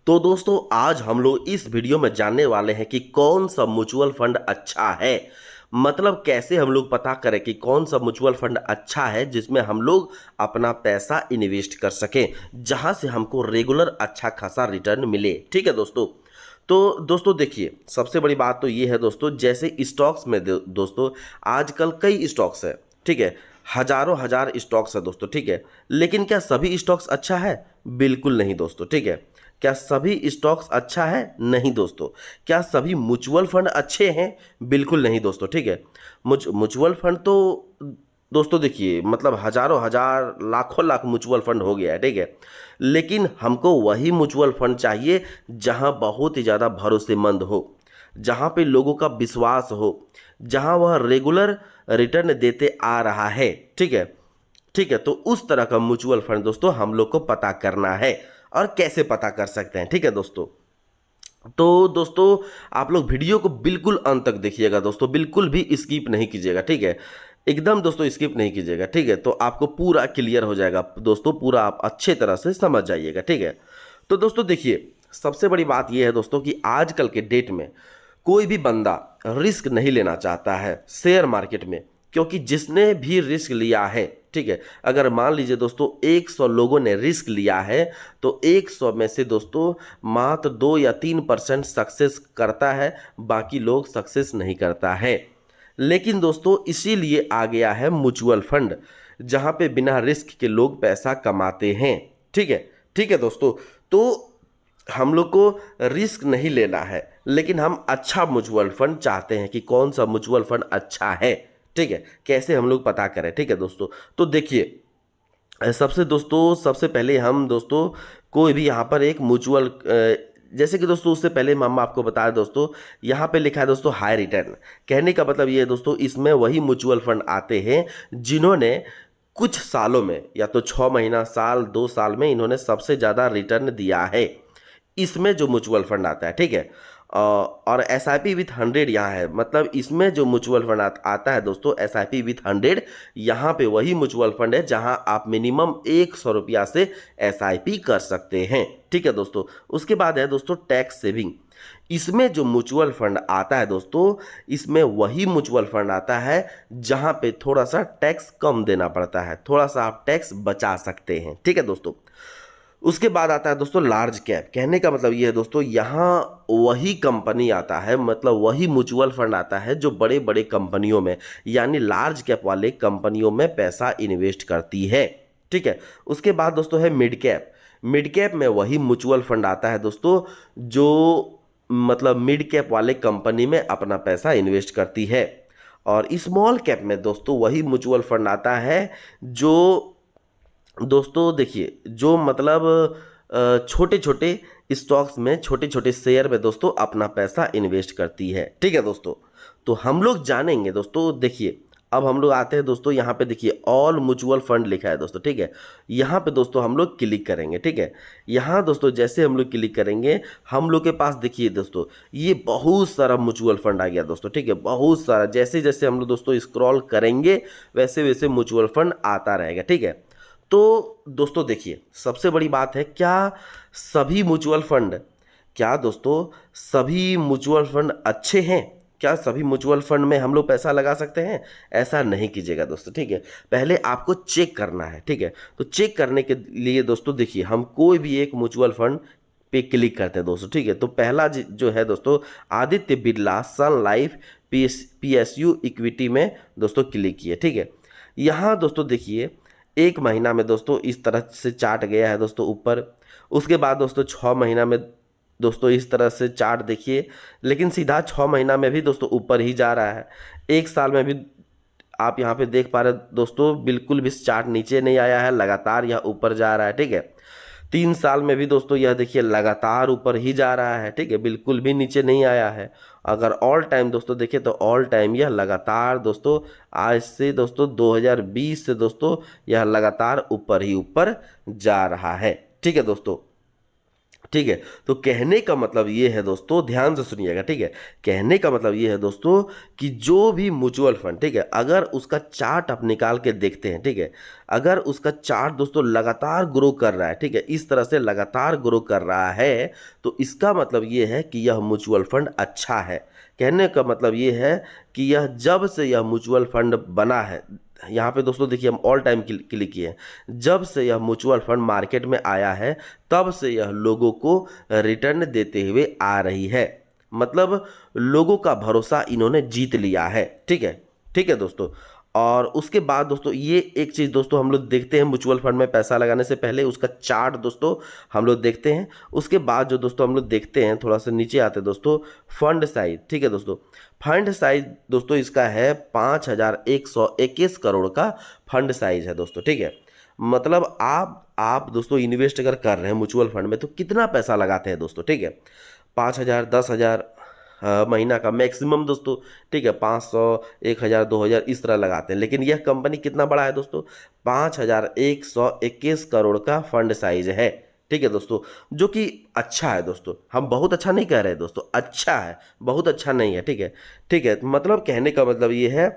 तो दोस्तों आज हम लोग इस वीडियो में जानने वाले हैं कि कौन सा म्यूचुअल फंड अच्छा है। मतलब कैसे हम लोग पता करें कि कौन सा म्यूचुअल फंड अच्छा है जिसमें हम लोग अपना पैसा इन्वेस्ट कर सकें, जहां से हमको रेगुलर अच्छा खासा रिटर्न मिले। ठीक है दोस्तों। तो दोस्तों देखिए, सबसे बड़ी बात तो ये है दोस्तों, जैसे स्टॉक्स में दोस्तों आजकल कई स्टॉक्स है। ठीक है, हजारों हजार स्टॉक्स है दोस्तों। ठीक है, लेकिन क्या सभी स्टॉक्स अच्छा है? बिल्कुल नहीं दोस्तों। ठीक है, क्या सभी स्टॉक्स अच्छा है? नहीं दोस्तों। क्या सभी म्यूचुअल फंड अच्छे हैं? बिल्कुल नहीं दोस्तों। ठीक है, म्यूचुअल फंड तो दोस्तों देखिए, मतलब हजारों हजार लाखों लाख म्यूचुअल फंड हो गया है। ठीक है, लेकिन हमको वही म्यूचुअल फंड चाहिए जहां बहुत ही ज़्यादा भरोसेमंद हो, जहां पे लोगों का विश्वास हो, जहां वह रेगुलर रिटर्न देते आ रहा है। ठीक है, ठीक है, तो उस तरह का म्यूचुअल फंड दोस्तों हम लोग को पता करना है। और कैसे पता कर सकते हैं? ठीक है दोस्तों, तो दोस्तों आप लोग वीडियो को बिल्कुल अंत तक देखिएगा दोस्तों, बिल्कुल भी स्किप नहीं कीजिएगा। ठीक है, एकदम दोस्तों स्किप नहीं कीजिएगा। ठीक है, तो आपको पूरा क्लियर हो जाएगा दोस्तों, पूरा आप अच्छे तरह से समझ जाइएगा। ठीक है, तो दोस्तों देखिए, सबसे बड़ी बात यह है दोस्तों कि आजकल के डेट में कोई भी बंदा रिस्क नहीं लेना चाहता है शेयर मार्केट में, क्योंकि जिसने भी रिस्क लिया है, ठीक है, अगर मान लीजिए दोस्तों 100 लोगों ने रिस्क लिया है तो 100 में से दोस्तों मात्र 2 या 3% सक्सेस करता है, बाकी लोग सक्सेस नहीं करता है। लेकिन दोस्तों इसीलिए आ गया है म्यूचुअल फंड, जहां पे बिना रिस्क के लोग पैसा कमाते हैं। ठीक है, ठीक है दोस्तों, तो हम लोग को रिस्क नहीं लेना है, लेकिन हम अच्छा म्यूचुअल फंड चाहते हैं कि कौन सा म्यूचुअल फंड अच्छा है। ठीक है, कैसे हम लोग पता करें? ठीक है दोस्तों, तो देखिए, सबसे पहले हम दोस्तों कोई भी यहाँ पर एक म्यूचुअल, जैसे कि दोस्तों उससे पहले हम आपको बता दें दोस्तों, यहाँ पे लिखा है दोस्तों हाई रिटर्न। कहने का मतलब ये है दोस्तों, इसमें वही म्यूचुअल फंड आते हैं जिन्होंने कुछ सालों में, या तो 6 महीना, साल, 2 साल में इन्होंने सबसे ज़्यादा रिटर्न दिया है। इसमें जो म्यूचुअल फंड आता है, ठीक है, और एस आई पी विथ 100 यहाँ है। मतलब इसमें जो म्यूचुअल फंड आता है दोस्तों एस आई पी विथ 100, यहाँ पे वही म्यूचुअल फंड है जहाँ आप मिनिमम 100 रुपया से एस आई पी कर सकते हैं। ठीक है दोस्तों, उसके बाद है दोस्तों टैक्स सेविंग। इसमें जो म्यूचुअल फंड आता है दोस्तों, इसमें वही म्यूचुअल फंड आता है जहाँ पे थोड़ा सा टैक्स कम देना पड़ता है, थोड़ा सा आप टैक्स बचा सकते हैं। ठीक है दोस्तों, उसके बाद आता है दोस्तों लार्ज कैप। कहने का मतलब ये है दोस्तों, यहाँ वही कंपनी आता है, मतलब वही म्यूचुअल फंड आता है जो बड़े बड़े कंपनियों में, यानी लार्ज कैप वाले कंपनियों में पैसा इन्वेस्ट करती है। ठीक है, उसके बाद दोस्तों है मिड कैप। मिड कैप में वही म्यूचुअल फंड आता है दोस्तों जो मतलब मिड कैप वाले कंपनी में अपना पैसा इन्वेस्ट करती है। और स्मॉल कैप में दोस्तों वही म्यूचुअल फंड आता है जो दोस्तों देखिए, जो मतलब छोटे छोटे स्टॉक्स में, छोटे छोटे शेयर में दोस्तों अपना पैसा इन्वेस्ट करती है। ठीक है दोस्तों, तो हम लोग जानेंगे दोस्तों। देखिए, अब हम लोग आते हैं दोस्तों, यहाँ पे देखिए ऑल म्यूचुअल फंड लिखा है दोस्तों। ठीक है, यहाँ पे दोस्तों हम लोग क्लिक करेंगे। ठीक है, यहाँ दोस्तों जैसे हम लोग क्लिक करेंगे, हम लोग के पास देखिए दोस्तों ये बहुत सारा म्यूचुअल फंड आ गया दोस्तों। ठीक है, बहुत सारा, जैसे जैसे हम लोग दोस्तों स्क्रॉल करेंगे वैसे वैसे म्यूचुअल फंड आता रहेगा। ठीक है, तो दोस्तों देखिए, सबसे बड़ी बात है, सभी म्यूचुअल फंड क्या दोस्तों सभी म्यूचुअल फंड अच्छे हैं? क्या सभी म्यूचुअल फंड में हम लोग पैसा लगा सकते हैं? ऐसा नहीं कीजिएगा दोस्तों। ठीक है, पहले आपको चेक करना है। ठीक है, तो चेक करने के लिए दोस्तों देखिए, हम कोई भी एक म्यूचुअल फंड पे क्लिक करते हैं दोस्तों। ठीक है, तो पहला जो है दोस्तों Aditya Birla Sun Life P S U equity में दोस्तों क्लिक किए। ठीक है, यहाँ दोस्तों देखिए 1 महीना में दोस्तों इस तरह से चार्ट गया है दोस्तों ऊपर। उसके बाद दोस्तों 6 महीना में दोस्तों इस तरह से चार्ट देखिए, लेकिन सीधा 6 महीना में भी दोस्तों ऊपर ही जा रहा है। 1 साल में भी आप यहाँ पे देख पा रहे दोस्तों, बिल्कुल भी चार्ट नीचे नहीं आया है, लगातार यह ऊपर जा रहा है। ठीक है, 3 साल में भी दोस्तों यह देखिए लगातार ऊपर ही जा रहा है। ठीक है, बिल्कुल भी नीचे नहीं आया है। अगर ऑल टाइम दोस्तों देखें तो ऑल टाइम यह लगातार दोस्तों आज से दोस्तों 2020 से दोस्तों यह लगातार ऊपर ही ऊपर जा रहा है। ठीक है दोस्तों, ठीक है। तो कहने का मतलब ये है दोस्तों, ध्यान से सुनिएगा, ठीक है। कहने का मतलब ये है दोस्तों कि जो भी म्यूचुअल फंड, ठीक है, अगर उसका चार्ट आप निकाल के देखते हैं, ठीक है, अगर उसका चार्ट दोस्तों लगातार ग्रो कर रहा है, ठीक है, इस तरह से लगातार ग्रो कर रहा है, तो इसका मतलब ये है कि यह म्यूचुअल फंड अच्छा है। कहने का मतलब ये है कि यह जब से यह म्यूचुअल फंड बना है, यहाँ पे दोस्तों देखिए हम ऑल टाइम क्लिक किए हैं, जब से यह म्यूचुअल फंड मार्केट में आया है तब से यह लोगों को रिटर्न देते हुए आ रही है। मतलब लोगों का भरोसा इन्होंने जीत लिया है, ठीक है। ठीक है दोस्तों। और उसके बाद दोस्तों ये एक चीज़ दोस्तों हम लोग देखते हैं, म्यूचुअल फंड में पैसा लगाने से पहले उसका चार्ट दोस्तों हम लोग देखते हैं। उसके बाद जो दोस्तों हम लोग देखते हैं, थोड़ा सा नीचे आते हैं दोस्तों, फंड साइज, ठीक है दोस्तों। फंड साइज दोस्तों इसका है 5,121 करोड़ का फंड साइज है दोस्तों, ठीक है। मतलब आप दोस्तों इन्वेस्ट अगर कर रहे हैं म्यूचुअल फंड में तो कितना पैसा लगाते हैं दोस्तों, ठीक है। 5,000, 10,000 महीना का मैक्सिमम दोस्तों, ठीक है, 500, 1,000, 2,000 इस तरह लगाते हैं। लेकिन यह कंपनी कितना बड़ा है दोस्तों, 5,121 करोड़ का फंड साइज है, ठीक है दोस्तों, जो कि अच्छा है दोस्तों। हम बहुत अच्छा नहीं कह रहे हैं दोस्तों, अच्छा है, बहुत अच्छा नहीं है, ठीक है। ठीक है, मतलब कहने का मतलब ये है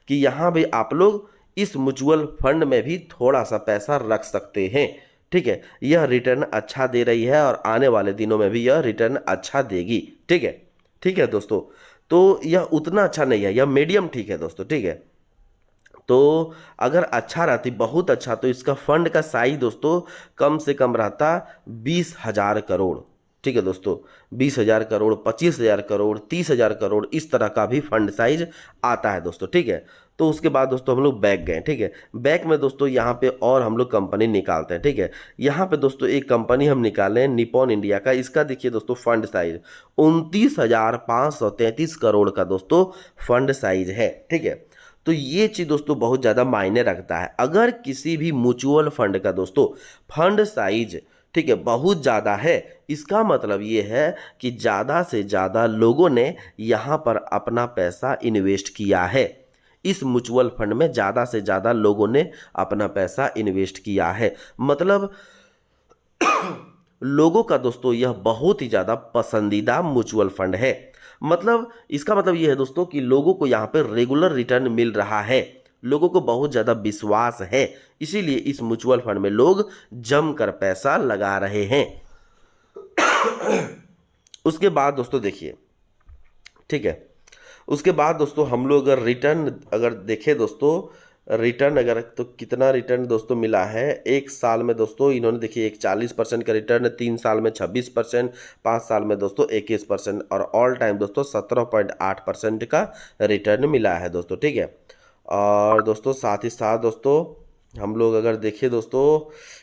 कि यहाँ भी आप लोग इस म्यूचुअल फंड में भी थोड़ा सा पैसा रख सकते हैं, ठीक है। यह रिटर्न अच्छा दे रही है और आने वाले दिनों में भी यह रिटर्न अच्छा देगी, ठीक है। ठीक है दोस्तों। तो यह उतना अच्छा नहीं है, यह मीडियम ठीक है दोस्तों, ठीक है। तो अगर अच्छा रहती, बहुत अच्छा, तो इसका फंड का साइज दोस्तों कम से कम रहता 20,000 करोड़, ठीक है दोस्तों। 20,000 करोड़, 25,000 करोड़, 30,000 करोड़, इस तरह का भी फंड साइज आता है दोस्तों, ठीक है। तो उसके बाद दोस्तों हम लोग बैक गए, ठीक है। बैक में दोस्तों यहाँ पे और हम लोग कंपनी निकालते हैं, ठीक है। यहाँ पे दोस्तों एक कंपनी हम निकाले निपॉन इंडिया का, इसका देखिए दोस्तों फंड साइज 29,533 करोड़ का दोस्तों फंड साइज है, ठीक है। तो ये चीज़ दोस्तों बहुत ज़्यादा मायने रखता है। अगर किसी भी म्यूचुअल फंड का दोस्तों फंड साइज, ठीक है, बहुत ज़्यादा है, इसका मतलब ये है कि ज़्यादा से ज़्यादा लोगों ने यहाँ पर अपना पैसा इन्वेस्ट किया है। इस म्यूचुअल फंड में ज़्यादा से ज़्यादा लोगों ने अपना पैसा इन्वेस्ट किया है। मतलब लोगों का दोस्तों यह बहुत ही ज़्यादा पसंदीदा म्यूचुअल फंड है। मतलब इसका मतलब यह है दोस्तों कि लोगों को यहाँ पे रेगुलर रिटर्न मिल रहा है, लोगों को बहुत ज़्यादा विश्वास है, इसीलिए इस म्यूचुअल फंड में लोग जमकर पैसा लगा रहे हैं। उसके बाद दोस्तों देखिए, ठीक है, उसके बाद दोस्तों हम लोग अगर रिटर्न अगर देखें दोस्तों, रिटर्न अगर, तो कितना रिटर्न दोस्तों मिला है एक साल में दोस्तों, इन्होंने देखिए एक 40% का रिटर्न, 3 साल में 26%, 5 साल में दोस्तों 21%, और ऑल टाइम दोस्तों 17.8% का रिटर्न मिला है दोस्तों, ठीक है। और दोस्तों साथ ही साथ दोस्तों हम लोग अगर देखें दोस्तों,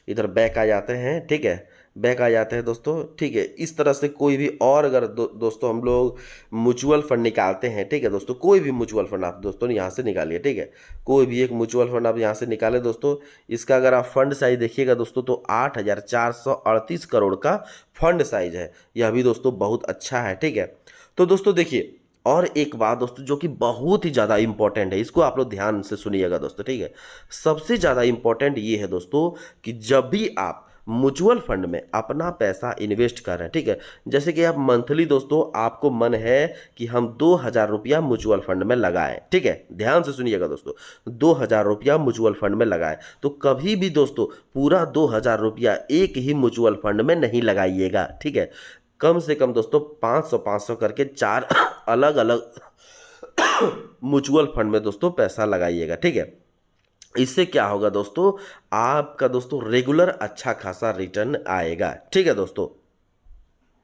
इधर बैक आ जाते हैं, ठीक है, बैक आ जाते हैं दोस्तों, ठीक है। इस तरह से कोई भी और अगर दोस्तों हम लोग म्यूचुअल फंड निकालते हैं, ठीक है दोस्तों, कोई भी म्यूचुअल फंड आप दोस्तों यहाँ से निकालिए, ठीक है, कोई भी एक म्यूचुअल फंड आप यहाँ से निकालें दोस्तों, इसका अगर आप फंड साइज देखिएगा दोस्तों तो 8,438 करोड़ का फंड साइज है। यह भी दोस्तों बहुत अच्छा है, ठीक है। तो दोस्तों देखिए, और एक बात दोस्तों जो कि बहुत ही ज़्यादा इंपॉर्टेंट है, इसको आप लोग ध्यान से सुनिएगा दोस्तों, ठीक है। सबसे ज़्यादा इंपॉर्टेंट ये है दोस्तों कि जब भी आप म्यूचुअल फंड में अपना पैसा इन्वेस्ट कर रहे हैं, ठीक है, जैसे कि आप मंथली दोस्तों आपको मन है कि हम 2,000 रुपया म्यूचुअल फंड में लगाएं, ठीक है, ध्यान से सुनिएगा दोस्तों, 2,000 रुपया म्यूचुअल फंड में लगाएं, तो कभी भी दोस्तों पूरा 2,000 रुपया एक ही म्यूचुअल फंड में नहीं लगाइएगा, ठीक है। कम से कम दोस्तों 500-500 करके 4 अलग अलग म्यूचुअल फंड में दोस्तों पैसा लगाइएगा, ठीक है। इससे क्या होगा दोस्तों, आपका दोस्तों रेगुलर अच्छा खासा रिटर्न आएगा, ठीक है दोस्तों।